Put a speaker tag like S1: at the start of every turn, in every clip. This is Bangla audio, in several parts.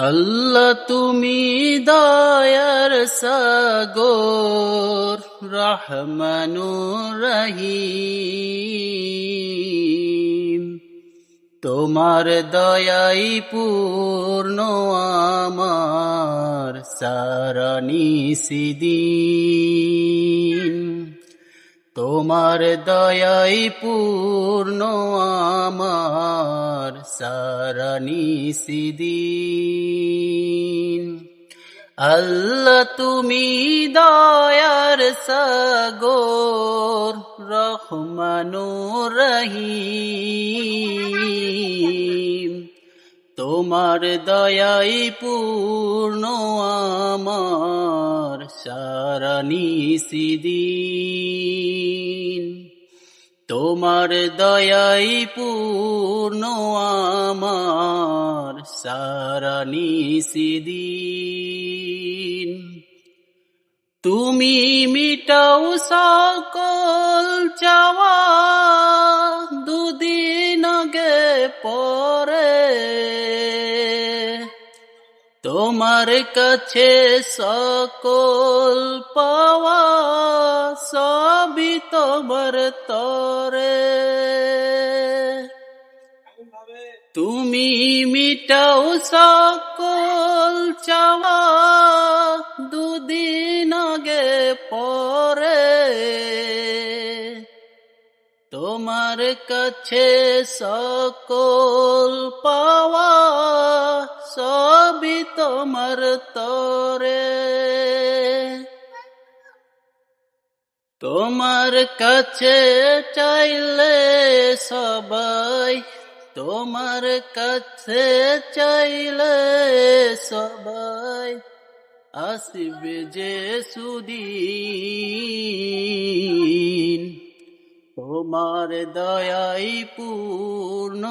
S1: আল্লাহ তুমি দয়ার সাগর, রহমানুর রহিম। তোমার দয়াই পূর্ণ আমার সারা নিসিদিন। তোমার দয়াই পূর্ণ আমার সারা নিসিদিন। আল্লাহ তুমি দয়ার সাগর, রহমানুর রহিম। তোমার দয়াই পূর্ণ আমার সারা নিসিদিন। তোমার দয়াই পূর্ণ আমার সারা নিসিদিন। তুমি মিটাও সকল চাওয়া, দুদিন আগে পরে তোমার কাছে সকল পাওয়া, সবই তোমার তরে। তুমি মিটাও সকল চাওয়া, দুদিন আগে পরে তোমার কাছে সকল পাওয়া, সবই তোমার তরে। তোমার কাছে চাইলে সবাই, তোমার কাছে চাইলে সবাই, আসবে যে সুদিন। তোমার দয়াই পূর্ণ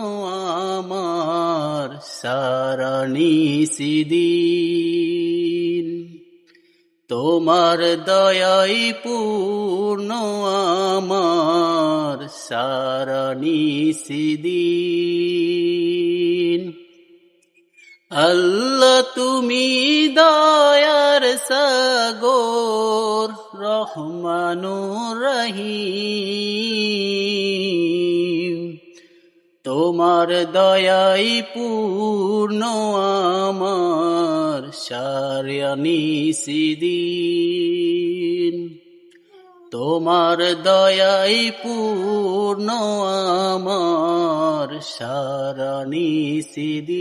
S1: আমার সারা নিসিদিন। তোমার দয়াই পূর্ণ আমার সারা নিসিদিন। আল্লাহ তুমি দয়ার সাগর, রহমানুর রহিম। তোমার দয়াই পূর্ণ আমার সারা নিসিদিন। তোমার দয়াই পূর্ণ আমার সারা নিসিদিন।